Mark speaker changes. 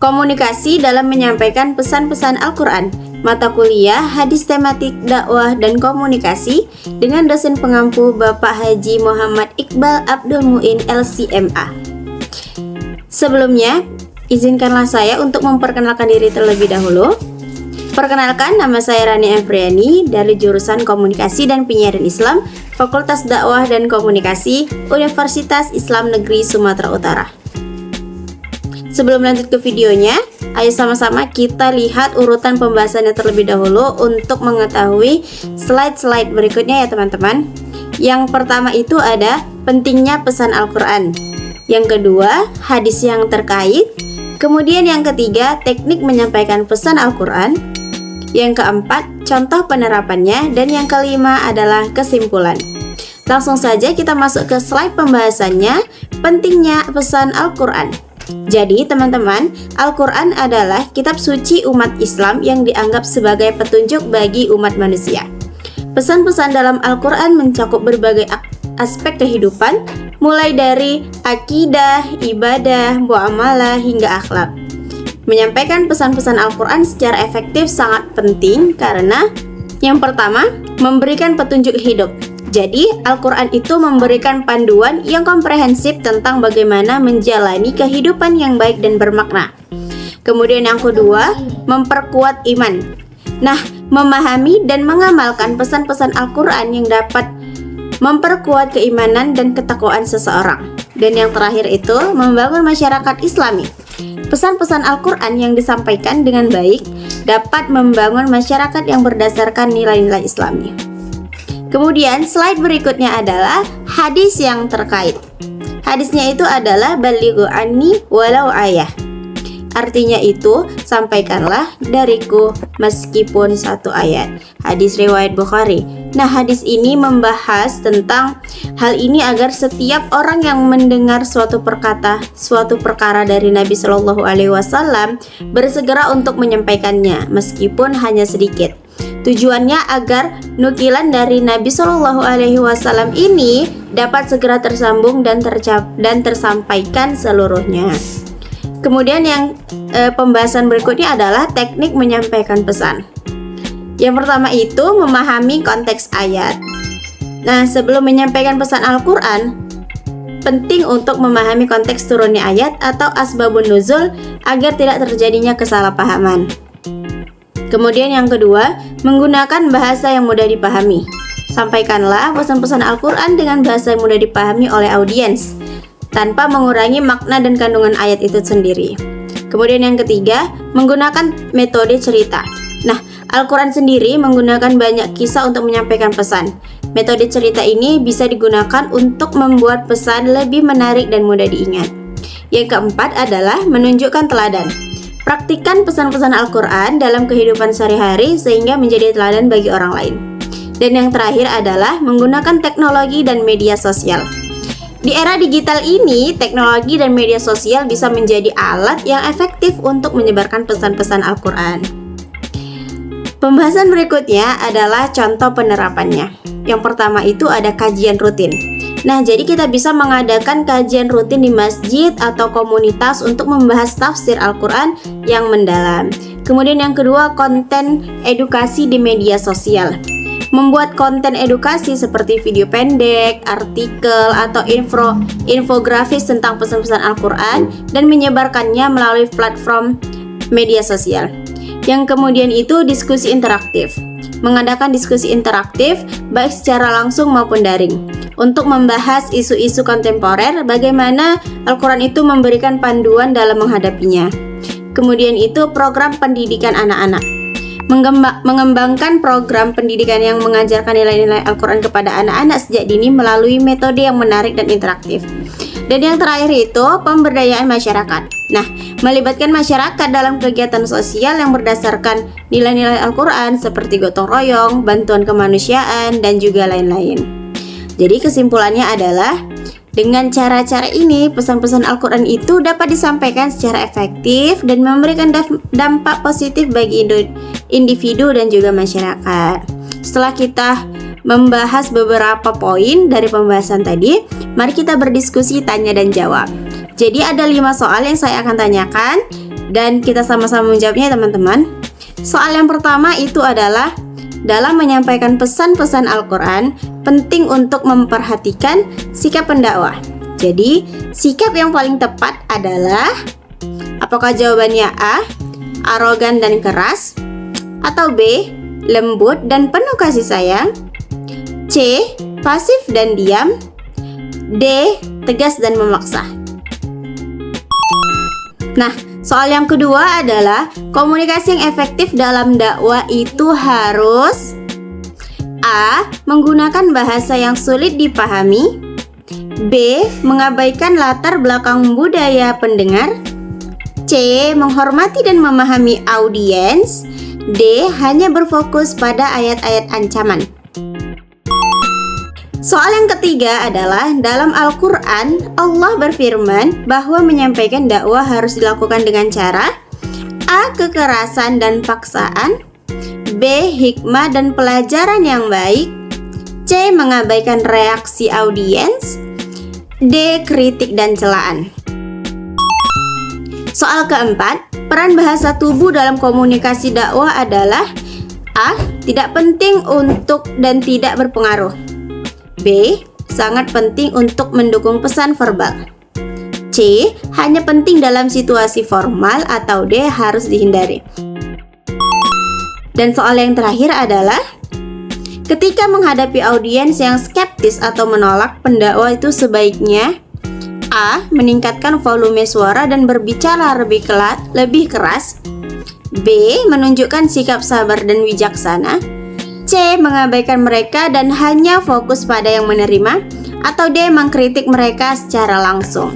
Speaker 1: Komunikasi dalam menyampaikan pesan-pesan Al-Quran, mata kuliah hadis tematik dakwah dan komunikasi dengan dosen pengampu Bapak Haji Muhammad Iqbal Abdul Muin LCMA. Sebelumnya, izinkanlah saya untuk memperkenalkan diri terlebih dahulu. Perkenalkan, nama saya Rani Afriani dari jurusan Komunikasi dan Penyiaran Islam, Fakultas Dakwah dan Komunikasi, Universitas Islam Negeri Sumatera Utara. Sebelum lanjut ke videonya, ayo sama-sama kita lihat urutan pembahasannya terlebih dahulu untuk mengetahui slide-slide berikutnya ya teman-teman. Yang pertama itu ada pentingnya pesan Al-Quran. Yang kedua, hadis yang terkait. Kemudian yang ketiga, teknik menyampaikan pesan Al-Quran. Yang keempat, contoh penerapannya. Dan yang kelima adalah kesimpulan. Langsung saja kita masuk ke slide pembahasannya, pentingnya pesan Al-Quran. Jadi teman-teman, Al-Quran adalah kitab suci umat Islam yang dianggap sebagai petunjuk bagi umat manusia. Pesan-pesan dalam Al-Quran mencakup berbagai aspek kehidupan, mulai dari akidah, ibadah, muamalah, hingga akhlak. Menyampaikan pesan-pesan Al-Quran secara efektif sangat penting karena yang pertama, memberikan petunjuk hidup. Jadi, Al-Quran itu memberikan panduan yang komprehensif tentang bagaimana menjalani kehidupan yang baik dan bermakna. Kemudian yang kedua, memperkuat iman. Nah, memahami dan mengamalkan pesan-pesan Al-Quran yang dapat memperkuat keimanan dan ketakwaan seseorang. Dan yang terakhir itu, membangun masyarakat Islami. Pesan-pesan Al-Quran yang disampaikan dengan baik dapat membangun masyarakat yang berdasarkan nilai-nilai Islami. Kemudian slide berikutnya adalah hadis yang terkait. Hadisnya itu adalah balighu anni walau ayah. Artinya itu, sampaikanlah dariku meskipun satu ayat. Hadis riwayat Bukhari. Nah, hadis ini membahas tentang hal ini agar setiap orang yang mendengar suatu perkara dari Nabi Shallallahu Alaihi Wasallam bersegera untuk menyampaikannya, meskipun hanya sedikit. Tujuannya agar nukilan dari Nabi Shallallahu Alaihi Wasallam ini dapat segera tersambung dan tersampaikan seluruhnya. Kemudian yang pembahasan berikutnya adalah teknik menyampaikan pesan. Yang pertama itu memahami konteks ayat. Nah, sebelum menyampaikan pesan Al-Quran, penting untuk memahami konteks turunnya ayat atau asbabun nuzul agar tidak terjadinya kesalahpahaman. Kemudian yang kedua, menggunakan bahasa yang mudah dipahami. Sampaikanlah pesan-pesan Al-Quran dengan bahasa yang mudah dipahami oleh audiens, tanpa mengurangi makna dan kandungan ayat itu sendiri. Kemudian yang ketiga, menggunakan metode cerita. Nah, Al-Quran sendiri menggunakan banyak kisah untuk menyampaikan pesan. Metode cerita ini bisa digunakan untuk membuat pesan lebih menarik dan mudah diingat. Yang keempat adalah menunjukkan teladan. Praktikkan pesan-pesan Al-Quran dalam kehidupan sehari-hari sehingga menjadi teladan bagi orang lain. Dan yang terakhir adalah menggunakan teknologi dan media sosial. Di era digital ini, teknologi dan media sosial bisa menjadi alat yang efektif untuk menyebarkan pesan-pesan Al-Quran. Pembahasan berikutnya adalah contoh penerapannya. Yang pertama itu ada kajian rutin. Nah, jadi kita bisa mengadakan kajian rutin di masjid atau komunitas untuk membahas tafsir Al-Quran yang mendalam. Kemudian yang kedua, konten edukasi di media sosial. Membuat konten edukasi seperti video pendek, artikel, atau infografis tentang pesan-pesan Al-Quran dan menyebarkannya melalui platform media sosial. Yang kemudian itu diskusi interaktif. Mengadakan diskusi interaktif baik secara langsung maupun daring untuk membahas isu-isu kontemporer, bagaimana Al-Quran itu memberikan panduan dalam menghadapinya. Kemudian itu program pendidikan anak-anak. Mengembangkan program pendidikan yang mengajarkan nilai-nilai Al-Quran kepada anak-anak sejak dini melalui metode yang menarik dan interaktif. Dan yang terakhir itu pemberdayaan masyarakat. Nah, melibatkan masyarakat dalam kegiatan sosial yang berdasarkan nilai-nilai Al-Quran seperti gotong royong, bantuan kemanusiaan, dan juga lain-lain. Jadi kesimpulannya adalah dengan cara-cara ini pesan-pesan Al-Quran itu dapat disampaikan secara efektif dan memberikan dampak positif bagi individu dan juga masyarakat. Setelah kita membahas beberapa poin dari pembahasan tadi, mari kita berdiskusi tanya dan jawab. Jadi ada 5 soal yang saya akan tanyakan. Dan kita sama-sama menjawabnya ya teman-teman. Soal yang pertama itu adalah dalam menyampaikan pesan-pesan Al-Quran, penting untuk memperhatikan sikap pendakwah. Jadi, sikap yang paling tepat adalah, apakah jawabannya A, arogan dan keras, atau B, lembut dan penuh kasih sayang, C, pasif dan diam, D, tegas dan memaksa. Nah, soal yang kedua adalah komunikasi yang efektif dalam dakwah itu harus A, menggunakan bahasa yang sulit dipahami, B, mengabaikan latar belakang budaya pendengar, C, menghormati dan memahami audiens, D, hanya berfokus pada ayat-ayat ancaman. Soal yang ketiga adalah dalam Al-Quran, Allah berfirman bahwa menyampaikan dakwah harus dilakukan dengan cara A, kekerasan dan paksaan, B, hikmah dan pelajaran yang baik, C, mengabaikan reaksi audiens, D, kritik dan celaan. Soal keempat, peran bahasa tubuh dalam komunikasi dakwah adalah A, tidak penting untuk dan tidak berpengaruh, B, sangat penting untuk mendukung pesan verbal, C, hanya penting dalam situasi formal, atau D, harus dihindari. Dan soal yang terakhir adalah ketika menghadapi audiens yang skeptis atau menolak, pendakwah itu sebaiknya A, meningkatkan volume suara dan berbicara lebih keras, B, menunjukkan sikap sabar dan bijaksana, C, mengabaikan mereka dan hanya fokus pada yang menerima, atau D, mengkritik mereka secara langsung.